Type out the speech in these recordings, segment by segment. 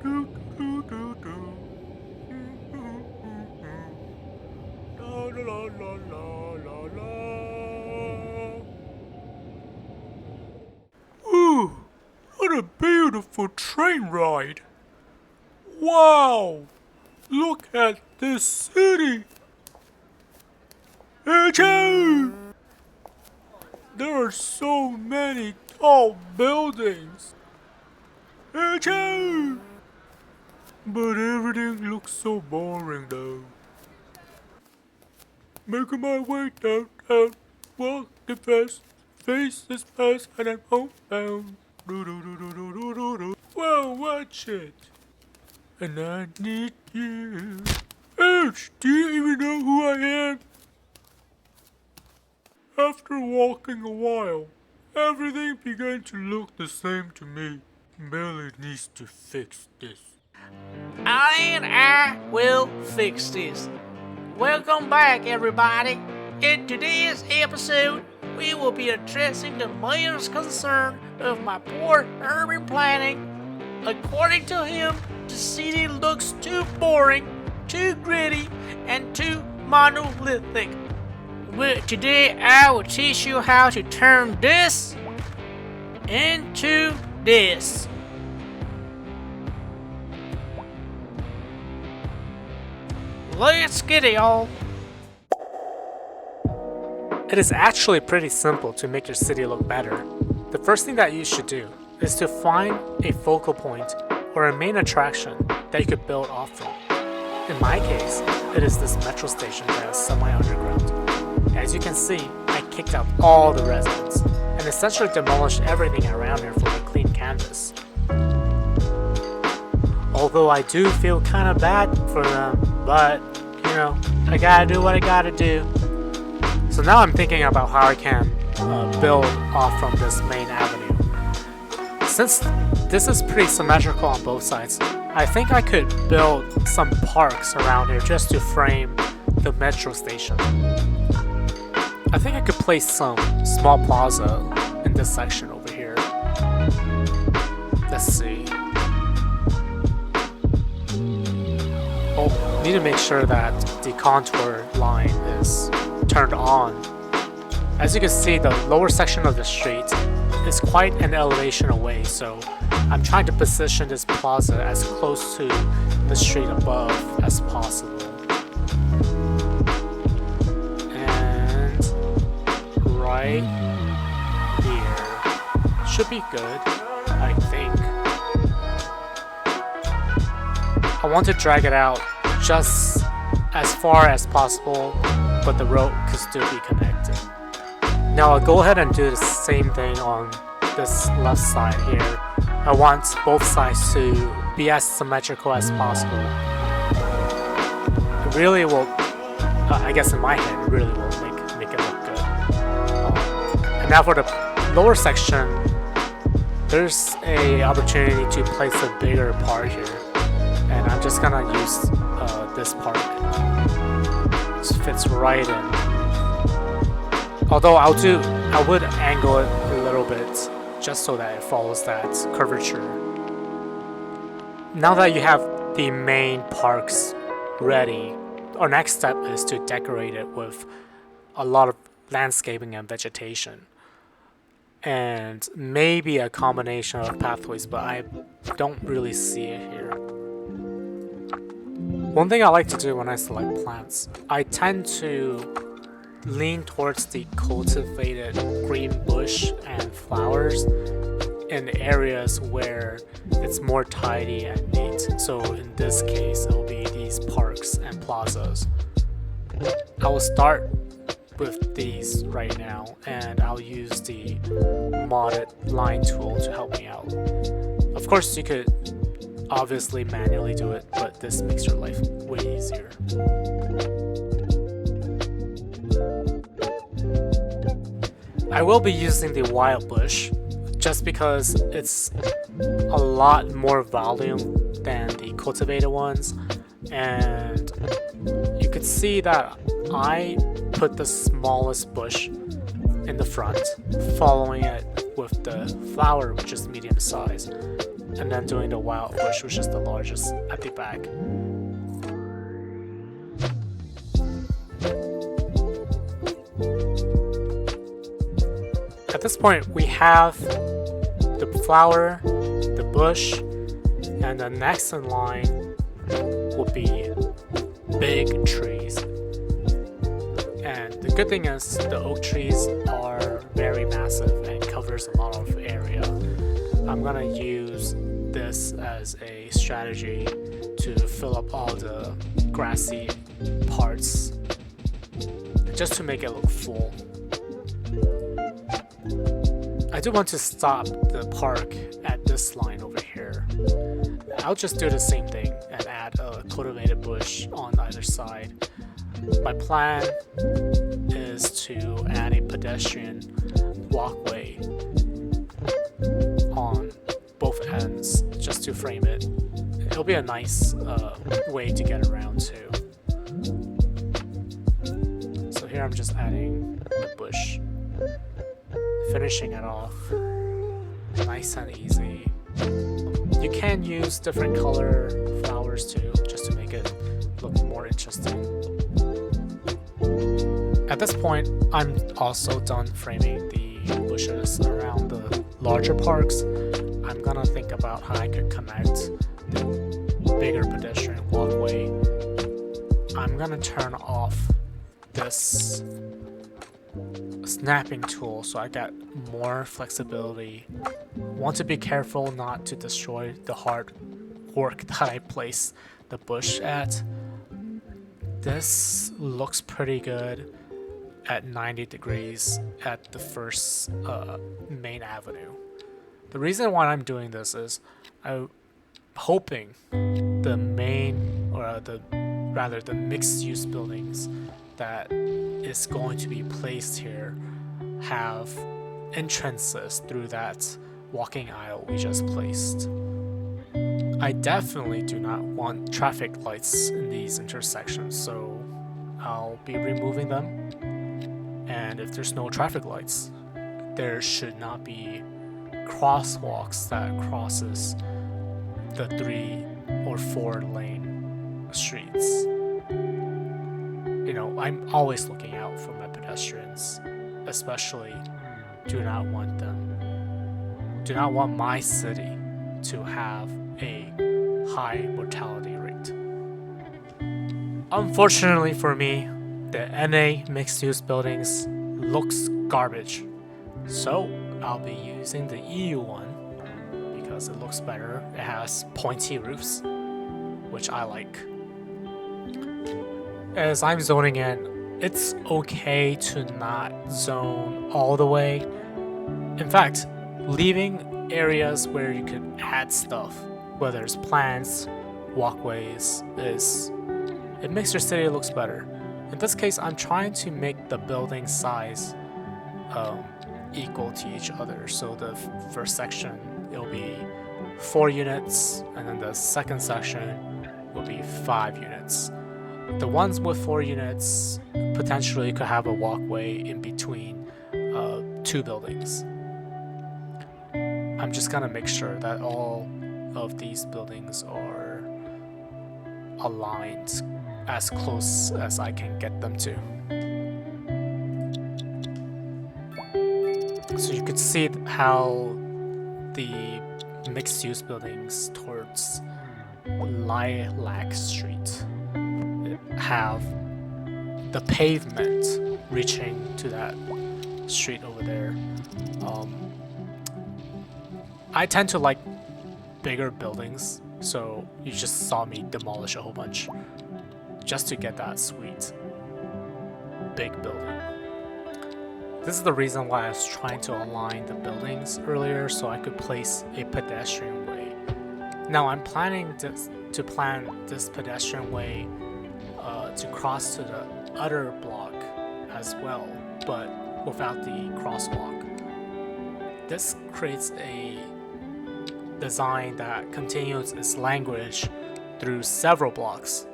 Ooh, what a beautiful train ride! Wow! Look at this city! Achoo! There are so many tall buildings! Achoo! But everything looks so boring though. Making my way downtown, walking fast, faces fast, and I'm homebound. Well, watch it. And I need you. Ouch! Do you even know who I am? After walking a while, everything began to look the same to me. Billy needs to fix this. And I will fix this. Welcome back, everybody. In today's episode, we will be addressing the mayor's concern of my poor urban planning. According to him, the city looks too boring, too gritty, and too monolithic. But today, I will teach you how to turn this into this. Let's get it, y'all. It is actually pretty simple to make your city look better. The first thing that you should do is to find a focal point or a main attraction that you could build off from. In my case, it is this metro station that is semi-underground. As you can see, I kicked out all the residents and essentially demolished everything around here for a clean canvas. Although I do feel kind of bad for them, but you know, I gotta do what I gotta do. So now I'm thinking about how I can build off from this main avenue. Since this is pretty symmetrical on both sides, I think I could build some parks around here just to frame the metro station. I think I could place some small plaza in this section over here. Let's see. Oh, need to make sure that the contour line is turned on. As you can see, the lower section of the street is quite an elevation away, so I'm trying to position this plaza as close to the street above as possible. And right here should be good, I think. I want to drag it out just as far as possible, but the road could still be connected. Now I'll go ahead and do the same thing on this left side here. I want both sides to be as symmetrical as possible. It really will, I guess in my head, it really will make it look good. And now for the lower section, there's a opportunity to place a bigger part here. And I'm just gonna use this part. This fits right in. Although I would angle it a little bit just so that it follows that curvature. Now that you have the main parks ready, our next step is to decorate it with a lot of landscaping and vegetation. And maybe a combination of pathways, but I don't really see it here. One thing I like to do when I select plants, I tend to lean towards the cultivated green bush and flowers in areas where it's more tidy and neat. So in this case, it will be these parks and plazas. I will start with these right now, and I'll use the modded line tool to help me out. Of course, you could obviously manually do it, but this makes your life way easier. I will be using the wild bush just because it's a lot more volume than the cultivated ones, and you could see that I put the smallest bush in the front, following it with the flower, which is medium size. and then doing the wild bush, which is the largest at the back. At this point, we have the flower, the bush, and the next in line will be big trees. And the good thing is the oak trees are very massive and covers a lot of area. I'm gonna use this as a strategy to fill up all the grassy parts just to make it look full. I do want to stop the park at this line over here. I'll just do the same thing and add a cultivated bush on either side. My plan is to add a pedestrian walkway on both ends just to frame it. It'll be a nice way to get around too. So here I'm just adding the bush, finishing it off nice and easy. You can use different color flowers too, just to make it look more interesting. At this point, I'm also done framing the bushes around the larger parks. I'm gonna think about how I could connect the bigger pedestrian walkway. I'm gonna turn off this snapping tool so I get more flexibility. Want to be careful not to destroy the hard work that I place the bush at. This looks pretty good at 90 degrees at the first main avenue. The reason why I'm doing this is I'm hoping the the mixed-use buildings that is going to be placed here have entrances through that walking aisle we just placed. I definitely do not want traffic lights in these intersections, so I'll be removing them. And if there's no traffic lights, there should not be crosswalks that crosses the 3 or 4 lane streets. You know, I'm always looking out for my pedestrians, especially do not want my city to have a high mortality rate. Unfortunately for me, the NA mixed-use buildings looks garbage, so I'll be using the EU one because it looks better. It has pointy roofs, which I like. As I'm zoning in, it's okay to not zone all the way. In fact, leaving areas where you can add stuff, whether it's plants, walkways, it makes your city looks better. In this case, I'm trying to make the building size equal to each other. So the first section, it'll be 4 units, and then the second section will be 5 units. The ones with 4 units potentially could have a walkway in between 2 buildings. I'm just gonna make sure that all of these buildings are aligned as close as I can get them to. So you could see how the mixed-use buildings towards Lilac Street have the pavement reaching to that street over there. I tend to like bigger buildings, so you just saw me demolish a whole bunch just to get that sweet big building. This is the reason why I was trying to align the buildings earlier so I could place a pedestrian way. Now I'm planning to plan this pedestrian way to cross to the other block as well, but without the crosswalk. This creates a design that continues its language through several blocks,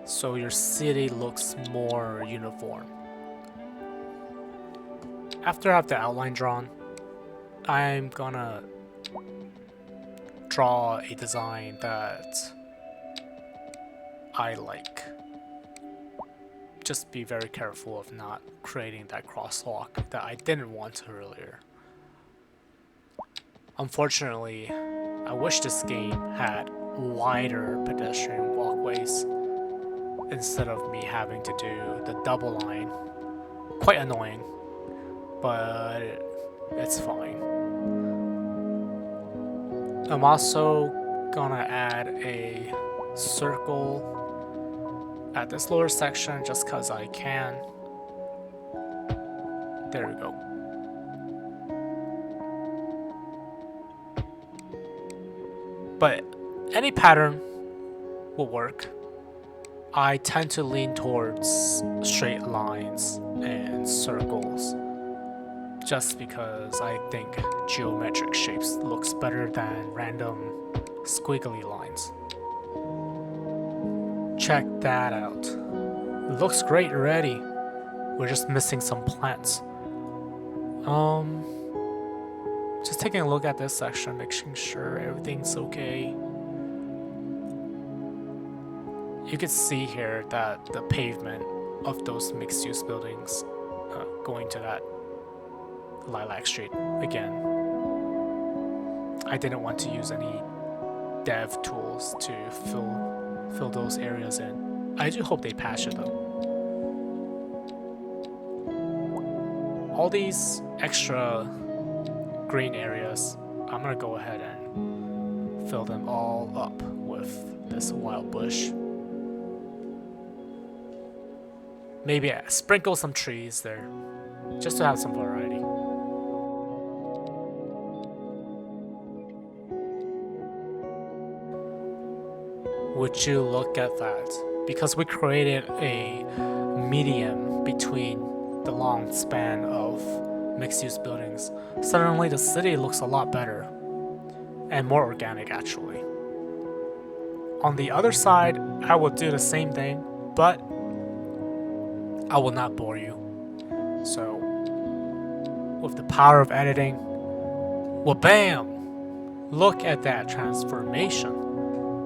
so your city looks more uniform. After I have the outline drawn, I'm gonna draw a design that I like. Just be very careful of not creating that crosswalk that I didn't want earlier. Unfortunately, I wish this game had wider pedestrian walkways instead of me having to do the double line. Quite annoying, but it's fine. I'm also gonna add a circle at this lower section just cause I can. There we go. But any pattern will work. I tend to lean towards straight lines and circles just because I think geometric shapes looks better than random squiggly lines. Check that out. It looks great already. We're just missing some plants. Just taking a look at this section, making sure everything's okay. You can see here that the pavement of those mixed-use buildings going to that Lilac Street again. I didn't want to use any dev tools to fill those areas in. I do hope they patch it though. All these extra green areas, I'm gonna go ahead and fill them all up with this wild bush. Maybe sprinkle some trees there, just to have some variety. Would you look at that? Because we created a medium between the long span of mixed-use buildings, suddenly the city looks a lot better and more organic actually. On the other side, I will do the same thing, but I will not bore you. So, with the power of editing, WABAM! Look at that transformation.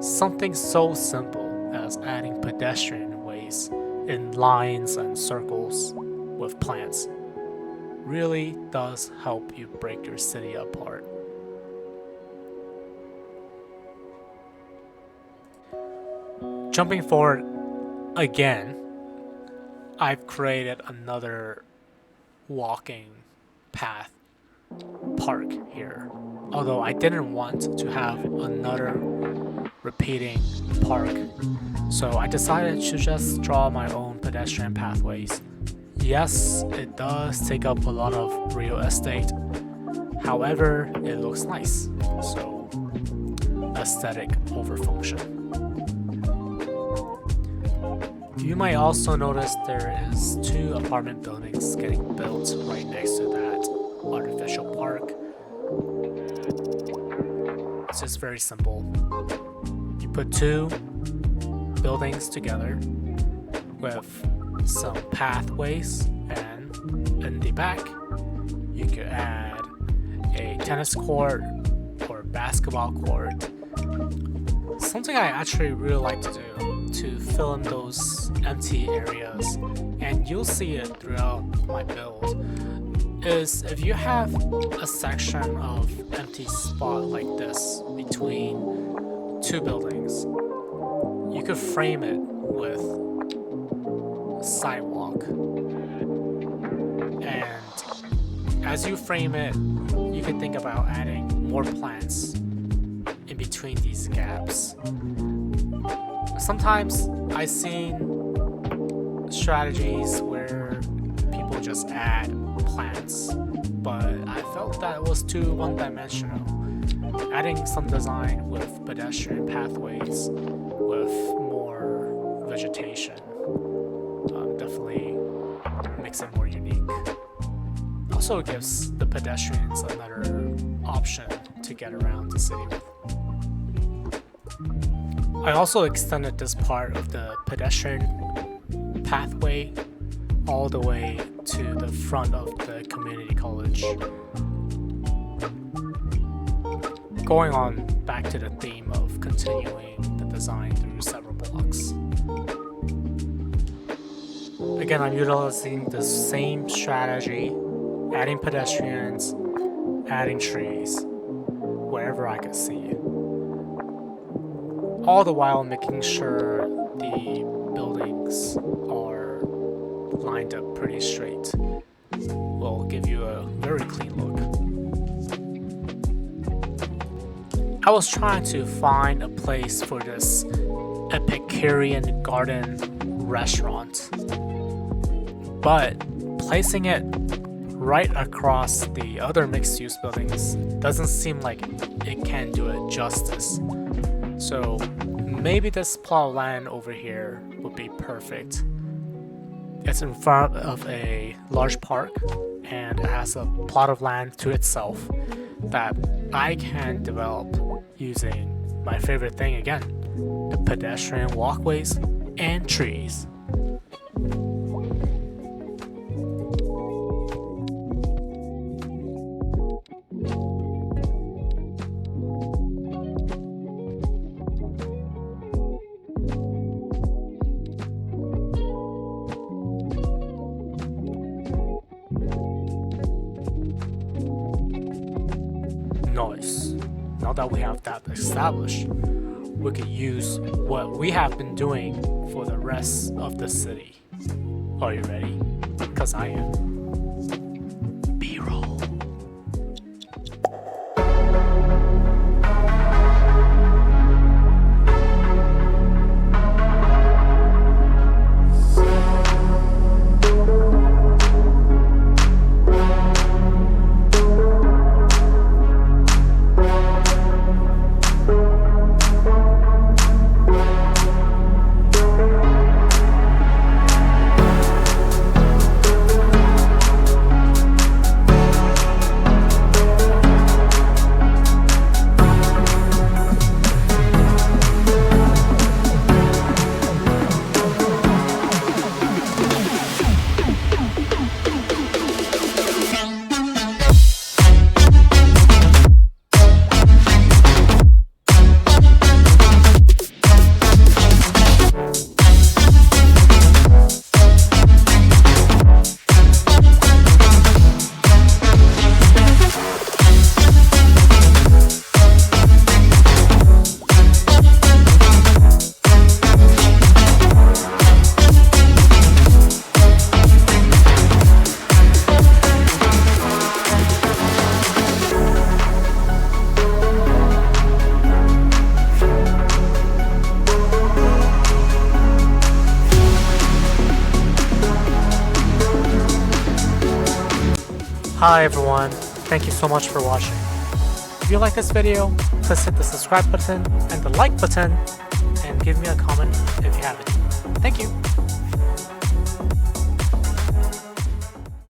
Something so simple as adding pedestrian ways in lines and circles with plants really does help you break your city apart. Jumping forward again, I've created another walking path park here. Although I didn't want to have another repeating park, so I decided to just draw my own pedestrian pathways. Yes, it does take up a lot of real estate, however, it looks nice, so aesthetic over function. You might also notice there is 2 apartment buildings getting built right next to that artificial park. It's just very simple. You put 2 buildings together with some pathways, and in the back you could add a tennis court or basketball court. Something I actually really like to do to fill in those empty areas, and you'll see it throughout my build, is if you have a section of empty spot like this between 2 buildings, you could frame it with a sidewalk, and as you frame it, you can think about adding more plants in between these gaps. Sometimes I've seen strategies where people just add plants, but I felt that it was too one-dimensional. Adding some design with pedestrian pathways with more vegetation definitely makes it more unique. Also gives the pedestrians another option to get around the city with. I also extended this part of the pedestrian pathway all the way to the front of the community college. going on back to the theme of continuing the design through several blocks. Again, I'm utilizing the same strategy, adding pedestrians, adding trees, wherever I can see it. All the while making sure the buildings are lined up pretty straight. Will give you a very clean look. I was trying to find a place for this Epicurean garden restaurant, but placing it right across the other mixed-use buildings doesn't seem like it can do it justice. So maybe this plot of land over here would be perfect. It's in front of a large park and it has a plot of land to itself that I can develop using my favorite thing again, the pedestrian walkways and trees. Nice. Now that we have that established, we can use what we have been doing for the rest of the city. Are you ready? Because I am. B-roll. Hi everyone, thank you so much for watching. If you like this video, please hit the subscribe button and the like button and give me a comment if you haven't. Thank you.